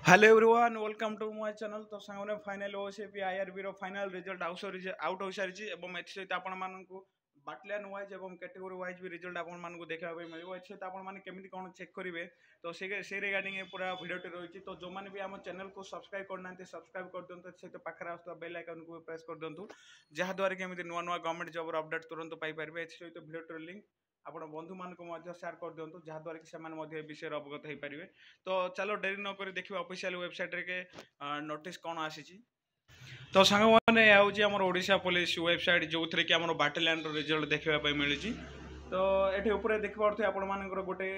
Hello everyone welcome to my channel. तो सांगने final OCP IRB रो फाइनल रिजल्ट आउट हो सारी एवं एथि सहित आपण माननकु बाटलियन वाइज एवं कैटेगरी वाइज भी रिजल्ट आपण माननकु देखा पे मिलिबो। एथि सहित आपण माने केमिति कोन चेक करिवे तो से रिगार्डिंग पूरा वीडियोटी रही। तो जो माने भी हम चैनल को सब्सक्राइब करना सब्सक्राइब कर दियंतु। एथि सहित पाखरा आस्तु बेल आइकन को प्रेस कर दियंतु जहा द्वारा केमिति नुवा नुवा गवर्नमेंट जॉब रो अपडेट तुरंत पाई परिबे। एथि सहित वीडियोटी लिंक आपण बंधु मान को शेयर कर दियंतु जहा द्वारा कि सेमान मध्ये विषय अवगत हो पारे। तो चलो डेरी न करी देखिए ऑफिशियल वेबसाइट रे के नोटिस कौन आसी। तो सांग मैंने आम ओडिशा पुलिस वेबसाइट जो थी कि आम बाटालियन रिजल्ट देखा मिली। तो ये ऊपर देखिए आपण मानकर गोटे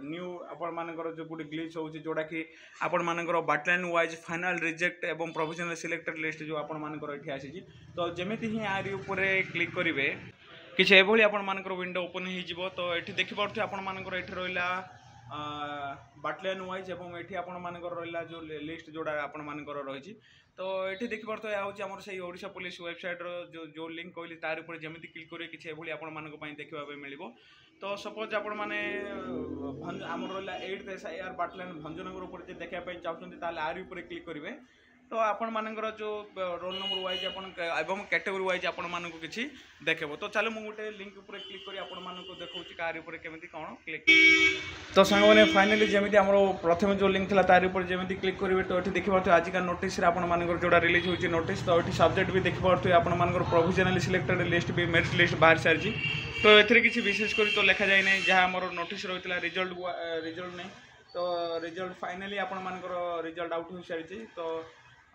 न्यू आपण मानकर जो गोटे ग्लिच हो जोटा कि आपण मानकर बाटालियन वाइज फाइनल रिजेक्ट एवं प्रोविजनल सिलेक्टेड लिस्ट जो आपण मानकर ये आसी। तो जमी ही आरी ऊपर क्लिक करेंगे किसी एभली आपण मानकर विंडो ओपन हो। तो ये देखिए आपण मानकर ये रहा बाटालियन वाइज एवं ये आपण मानकर रहा जो लिस्ट जोड़ा आपण मानकर रही। तो ये देखिए यहाँ से ओडिशा पुलिस वेबसाइट जो जो लिंक कहली तार ऊपर जमी क्लिक करेंगे किसी एभली आपण मानक देखा मिल। तो सपोज आपण मैंने आम रहा 8th SIR बाटालियन भंजनगर ऊपर देखापी चाहते आरी ऊपर क्लिक करेंगे। तो आपण मानकर जो रोल नंबर वाइज एवं कैटेगरी वाइज आपण मानक किसी देखेबो। तो चलो मुझे गोटे लिंक ऊपर क्लिक करी आपण मानक देखौछि कार ऊपर केमिति कोन क्लिक। तो सांग मैंने फाइनली जमी आम प्रथम जो लिंक था तार ऊपर जमी क्लिक करेंगे। तो ये देखिए आज का नोटिस आपण मानकर जोड़ा रिलीज होची नोटिस। तो ये सब्जेक्ट भी देखिए आपण मानकर प्रोविजनली सिलेक्टेड लिस्ट भी मेरिट लिस्ट बाहर सारी। तो ये किसी विशेष कर तो लिखा जाए ना जहाँ आम नोटिस रही है रिजल्ट नहीं। तो रिजल्ट फाइनली आपण मानकर रिजल्ट आउट हो सारी। तो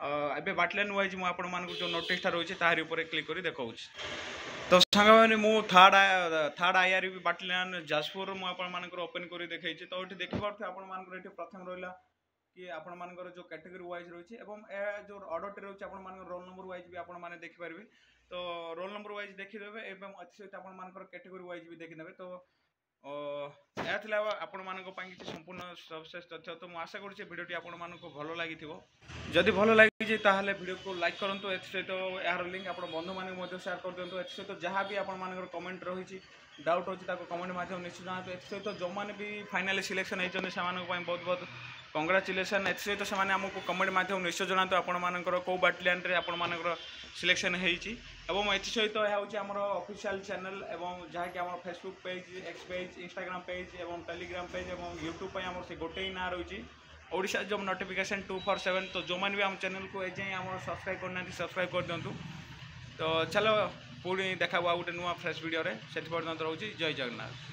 एबे बाटालियन वाइज मु आपण मानक जो नोटिसटा रही तारि ऊपर क्लिक करी देखौछि। तो सांग मैंने मु थर्ड आईआरबी बाटालियन जाजपुर मु आपण मानकर ओपन करी देखैछि। तो ये देखि पारथे आपण मानकर एठी प्रथम रहिला कि आपण मानकर जो कैटेगरी वाइज रही एवं जो ऑर्डर रही आपण मानकर रोल नंबर वाइज भी आपण माने देखि पारबे। तो रोल नंबर वाइज देखिदेबे एवं अति सहित आपण मानकर कैटेगरी वाइज भी देखिनेबे। तो यह आपण मानक किसी संपूर्ण सबसेस तथ्य। तो मुझे आशा करुँचे भिडियोटी आपण मानक भल लगी जदि भल लगी ताहले वीडियो को लाइक करूँ। एसहित यार लिंक आप बंधु मानक शेयर कर दिखाँ। एसहित जहाँ भी आपण मानकर कमेंट रही डाउट अच्छी कमेंट माध्यम निश्चित जनातु। एसहित जो मैंने भी फाइनाली सिलेक्शन होती से बहुत बहुत कंग्राचुलेसन। एसहित से आमको कमेंट माध्यम निश्चय जनातु आपण मानकर कौ बाटालियन रे आपण मानकर सिलेक्शन होती। एवं एसहित यह हूँ आम ऑफिशियल चैनल एवं जहाँकि आम Facebook page x page Instagram page एवं टेलीग्राम पेज एवं यूट्यूब पर आम से गोटे ही ना रही ओडिशा जॉब नोटिफिकेशन 247। तो जो मैंने भी आम चैनल को एजाएं आम सब्सक्राइब करना सब्सक्राइब कर दिंतु। तो चलो पुणी देखा गोटे नुआ फ्रेश वीडियो से पर्यटन रोचे। जय जगन्नाथ।